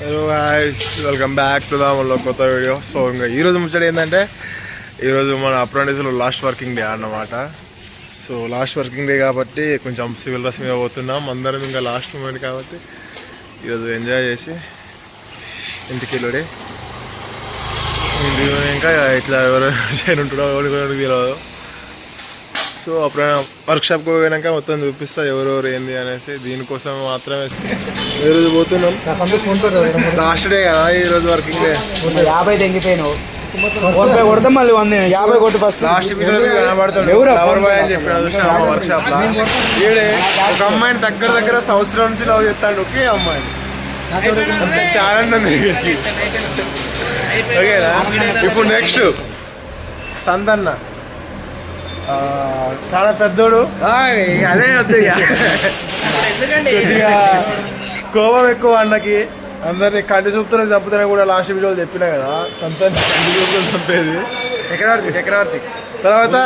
Hello guys, welcome back to the కొత్త video. So ఇంకా ఈరోజు ముచ్చట ఏంటంటే ఈరోజు మన అప్రెంటిస్లో లాస్ట్ వర్కింగ్ డే అన్నమాట. సో లాస్ట్ వర్కింగ్ డే కాబట్టి కొంచెం సివిల్ డ్రెస్ మీద పోతున్నాం అందరం. ఇంకా లాస్ట్ మూమెంట్ కాబట్టి ఈరోజు ఎంజాయ్ చేసి ఇంటికి వెళ్ళి ఇంకా ఇట్లా ఎవరు చేయను ఉంటుండో ఎవరికి తెలియదు. సో అప్పుడు వర్క్షాప్కి పోయినాక మొత్తం చూపిస్తా ఎవరెవరు ఏంది అనేసి. దీనికోసం మాత్రమే ఈరోజు పోతున్నాం. లాస్ట్ డే కదా ఈరోజు వర్కింగ్ డే. 50 తెంగిపోయినావు కొడతాం మళ్ళీ 50 కొట్టి ఫస్ట్ లాస్ట్ కనబడుతుంది అని చెప్పిన వర్క్షాప్ లో. ఈడే ఒక అమ్మాయిని దగ్గర సంవత్సరం నుంచి లవ్ చేస్తాడు. ఒకే అమ్మాయిని టాలెంట్ ఉంది. ఓకేనా? ఇప్పుడు నెక్స్ట్ సందన్న చాలా పెద్దోడు. అదే కొద్దిగా కోపం ఎక్కువ అన్నకి. అందరినీ కంటి చూపుతూనే చంపుతూనే కూడా లాస్ట్ వీడియోలు చెప్పినా కదా. సంతాన్ని కంటి చూపుతూ చంపేది చక్రవర్తి. తర్వాత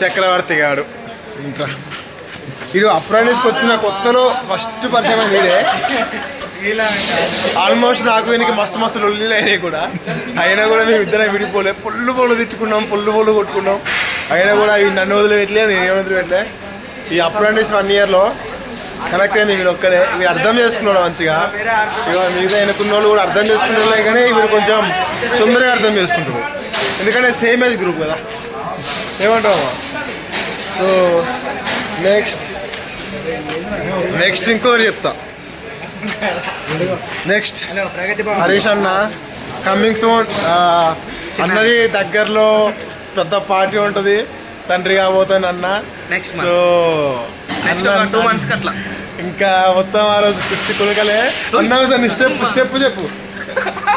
చక్రవర్తి గాడు ఇంకా ఇది అప్రెంటిస్కి వచ్చిన కొత్తలో ఫస్ట్ పరిచయం ఇదే. ఆల్మోస్ట్ నాకు వీనికి మస్తు లొల్లిలు అయినాయి కూడా. అయినా కూడా మేము ఇద్దరం విడిపోలే. పొల్లు తిట్టుకున్నాం, పొల్లు కొట్టుకున్నాం. అయినా కూడా ఇవి నన్ను వదిలిపెట్టలే, నేను వదిలిపెట్టలే. ఈ అప్రెంటిస్ 1 yearలో కనెక్ట్ అయింది వీడు ఒక్కడే. వీడు అర్థం చేసుకున్నాడు మంచిగా. ఇక మిగతా ఎన్నుకున్న వాళ్ళు కూడా అర్థం చేసుకునే కానీ వీడు కొంచెం తొందరగా అర్థం చేసుకుంటాడు. ఎందుకంటే సేమ్ ఏజ్ గ్రూప్ కదా. ఏమంటావు? సో నెక్స్ట్ ఇంకోటి చెప్తా. నెక్స్ట్ హరీష్ అన్న కమింగ్ సూన్. అన్నది దగ్గరలో పెద్ద పార్టీ ఉంటుంది, తండ్రి కాబోతాను అన్న. సో ఇంకా మొత్తం ఆ రోజు పిచ్చి కులకలే అన్నా. సార్ నీ స్టెప్ చెప్పు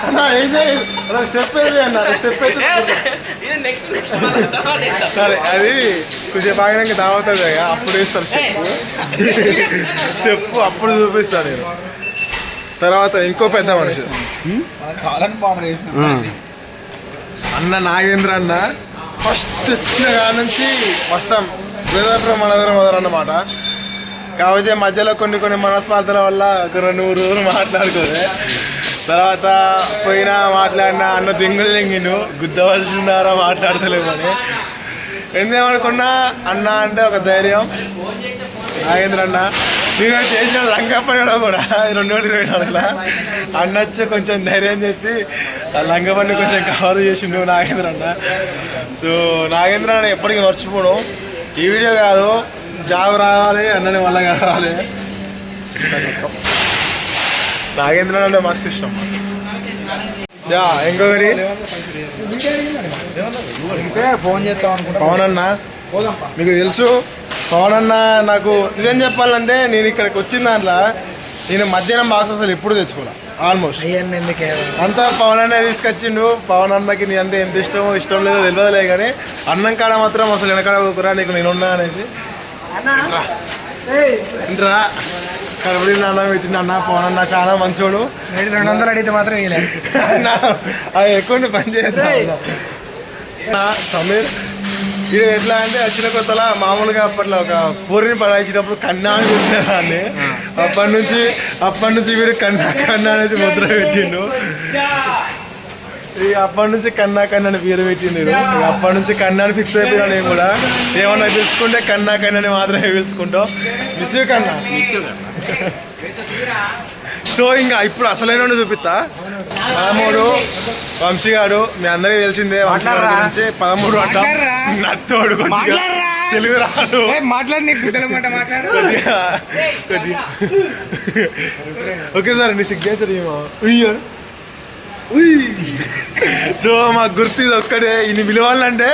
అన్నా. స్టెప్ సరే, అది కొంచెం బాగా దావతుంది కదా, అప్పుడు వేస్తారు స్టెప్ అప్పుడు చూపిస్తాను నేను. తర్వాత ఇంకో పెద్ద మనిషి అన్న నాగేంద్ర అన్న. ఫస్ట్ వచ్చిన కాడ నుంచి వస్తాం బ్రదర్ మొదలు అన్నమాట. కాకపోతే మధ్యలో కొన్ని మనస్పార్థల వల్ల ఒక 2-3 రోజులు మాట్లాడుకోలే. తర్వాత పోయినా మాట్లాడినా అన్న దెంగిండు గుద్దవలసిందారా మాట్లాడతలేమని. ఎందుకేమనుకున్నా అన్న అంటే ఒక ధైర్యం. నాగేంద్ర అన్న నేను చేసిన లంగపనిలో కూడా 2024 అన్న వచ్చి కొంచెం ధైర్యం చెప్పి ఆ లంగపని కొంచెం కవర్ చేసిండు నాగేంద్ర అన్న. సో నాగేంద్ర అన్న ఎప్పటికీ మర్చిపోను. ఈ వీడియో కాదు, జాబ్ రావాలి అన్నని వల్ల కావాలి. నాగేంద్ర అంటే మస్తు ఇష్టం. ఇంకొకటి ఫోన్ చేస్తాం అనుకుంటా. పవన్ అన్న మీకు తెలుసు. పవన్ అన్న నాకు నిజం చెప్పాలంటే నేను ఇక్కడికి వచ్చిన దాంట్లో నేను మధ్యాహ్నం బాక్స్ అసలు ఎప్పుడు తెచ్చుకోలే. ఆల్మోస్ట్ అంతా పవన్ అన్న తీసుకొచ్చిండు. పవన్ అన్నకి నీ అంటే ఎంత ఇష్టం లేదో తెలియదులే కానీ అన్నం కాడ మాత్రం అసలు వెనకాడ కూర నీకు నేనున్నా అనేసి ఇంట్రా కడపడి అన్నం పెట్టిండు అన్న. పవన్ అన్న చాలా మంచోడు. 200 అడిగితే మాత్రం అది ఎక్కువ పని చేద్దాం. సమీర్ ఇది ఎట్లా అంటే వచ్చిన కొత్తలా మామూలుగా అప్పట్లో ఒక పూరిని పడాయించినప్పుడు కన్నా అని చూసిన దాన్ని. అప్పటి నుంచి వీడు కన్నా అనేసి ముద్ర పెట్టిండు. అప్పటి నుంచి కన్నా అని పేరు పెట్టిండు. అప్పటి నుంచి కన్నాని ఫిక్స్ అయిపోయినా. నేను కూడా ఏమన్నా పిలుచుకుంటే కన్నాని మాత్రమే పిలుచుకుంటాం. మిస్ కన్నా. సో ఇంకా ఇప్పుడు అసలైన చూపిస్తా. 13 వంశీగాడు మీ అందరికీ తెలిసిందే. వంశీగాడు గురించి 13 అంట. నత్తోడు తెలుగు రాదు ఓకే సార్ నీ సిగ్నేచర్ ఏమో. సో మాకు గుర్తు ఇది ఒక్కడే. ఇన్ని విలువాలంటే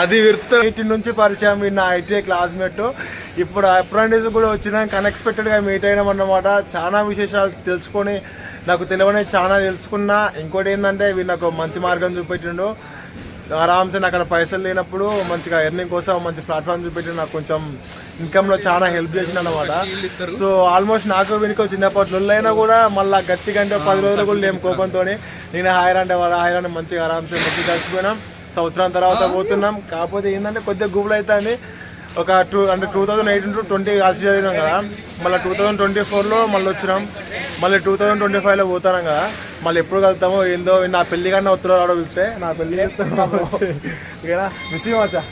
అది విర్త 18 నుంచి పరిచయం. నా ఐటీఐ క్లాస్మేట్. ఇప్పుడు అప్రెంటిస్ కూడా వచ్చినాక అన్ఎక్స్పెక్టెడ్గా మీట్ అయినాం అన్నమాట. చాలా విశేషాలు తెలుసుకొని నాకు తెలియని చాలా తెలుసుకున్నా. ఇంకోటి ఏంటంటే వీళ్ళు నాకు మంచి మార్గం చూపెట్టిండు. ఆరామ్సే నాకు అక్కడ పైసలు లేనప్పుడు మంచిగా ఎర్నింగ్ కోసం మంచి ప్లాట్ఫామ్ చూపెట్టి నాకు కొంచెం ఇన్కమ్లో చాలా హెల్ప్ చేసింది అన్నమాట. సో ఆల్మోస్ట్ నాకు వీనికి చిన్నప్పటి లొల్లైనా కూడా మళ్ళీ గట్టిగా అంటే 10 రోజులు కూడా లేము కోపంతో. నేను హాయర్ అంటే వాళ్ళ హాయర్ అంటే మంచిగా ఆరామ్సే మంచిగా కలిసిపోయినాం. సంవత్సరం తర్వాత పోతున్నాం. కాకపోతే ఏంటంటే కొద్దిగా గుబులు అవుతుంది. ఒక 2018 to 20 కలిసి చదివినాం కదా, మళ్ళీ 2024లో మళ్ళీ వచ్చినాం, మళ్ళీ 2025లో పోతాం కదా, మళ్ళీ ఎప్పుడు కలుగుతామో ఏందో. నా పెళ్లి కన్నా ఉత్తరాలు ఆడ పిలిస్తే నా పెళ్లి ఓకేనా, మిస్ మచ్చా.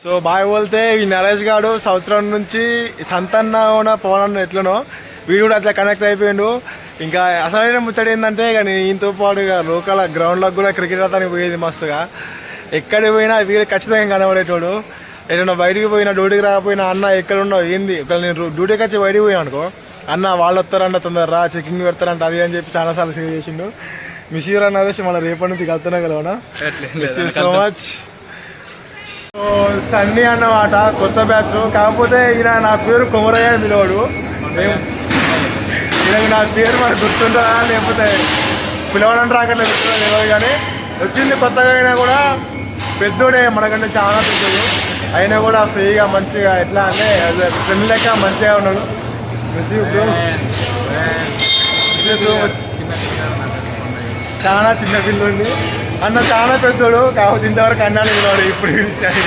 సో బాగా పోతే ఈ నరేష్ గారు సంవత్సరం నుంచి సంతన్న పవన్ అన్న ఎట్లనో వీడు కూడా అట్లా కనెక్ట్ అయిపోయిండు. ఇంకా అసలైన ముచ్చట ఏంటంటే ఇక నేను ఈయనతో పాటు ఇక లోకల్ గ్రౌండ్లకు కూడా క్రికెట్ ఆడటానికి పోయేది మస్తుగా. ఎక్కడికి పోయినా వీడు ఖచ్చితంగా కనబడేటోడు. ఏదైనా బయటికి పోయినా, డ్యూటీకి రాకపోయినా అన్న ఎక్కడ ఉన్నావు ఏంది, ఒకవేళ నేను డ్యూటీకి వచ్చి బయటికి పోయాను అనుకో, అన్న వాళ్ళు వస్తారంట తొందరరా చెకింగ్ పెడతారంట అది అని చెప్పి చాలాసార్లు సేవ్ చేసిండు. మిస్ యూ అన్న వేసి మళ్ళీ రేపటి నుంచి కలుతున్నా కలవనా. So much. సో సన్నీ అన్నమాట కొత్త బ్యాచ్, కాకపోతే ఈయన నా పేరు కొమరయ్య మిలవాడు. ఈయనకు నా పేరు మనకు గుర్తుందా లేకపోతే పిలవడం రాకుండా గుర్తుందా తెలియదు, కానీ వచ్చింది కొత్తగా అయినా కూడా పెద్దోడే, మనకంటే చాలా పెద్దోడు అయినా కూడా ఫ్రీగా మంచిగా ఎట్లా అంటే ఫ్రెండ్ లెక్క మంచిగా ఉన్నాడు. Miss you bro, miss you so much. చాలా చిన్న పిల్లోండి అన్న, చాలా పెద్దోడు, కాకపోతే ఇంతవరకు అన్నాడు పిలవాడు ఇప్పుడు పిలిచాడు.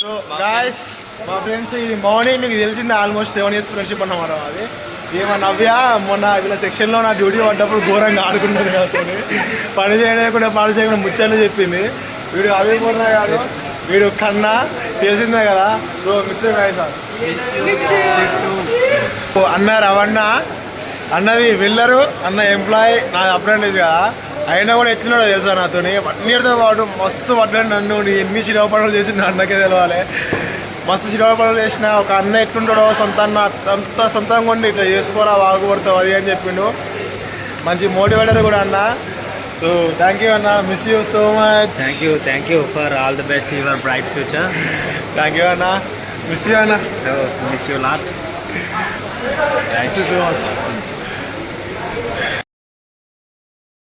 సో గాయస్ మా ఫ్రెండ్స్, ఇది మార్నింగ్ మీకు తెలిసింది ఆల్మోస్ట్ 7 years ఫ్రెండ్షిప్ అన్నమాట. అది ఏమో నవ్య మొన్న వీళ్ళ సెక్షన్లో నా డ్యూటీ పడ్డప్పుడు ఘోరంగా ఆడుకుంటుంది కాబట్టి పని చేయకుండా ముచ్చట్లు చెప్పింది. వీడు అవి కూడా కాదు, వీడు కన్నా తెలిసిందే కదా. సో మిస్ గాయస్ అన్న రవణ అన్నది వెళ్ళరు, అన్న ఎంప్లాయీ, నా అప్రెంటిస్ కదా, అయినా కూడా ఎట్లున్నాడో తెలుసా నాతో 1 yearతో పాటు మస్తు పడ్డాడు నన్ను. ఎన్ని చిరవ పనులు చేసిండు అన్నకే తెలవాలి, మస్తు చిరవ పనులు చేసిన ఒక అన్న ఎట్లుంటాడో సొంతాన్ని అంత సొంతంగా ఉండి ఇట్లా చేసుకోరా బాగుపడతావు అది అని చెప్పిండు. మంచి మోటివేటర్ కూడా అన్న. సో థ్యాంక్ యూ అన్న, miss you so much. Thank you for all the best your bright future. Thank you అన్న, మిస్ యూ అన్న. So miss you lot. Thank you so much.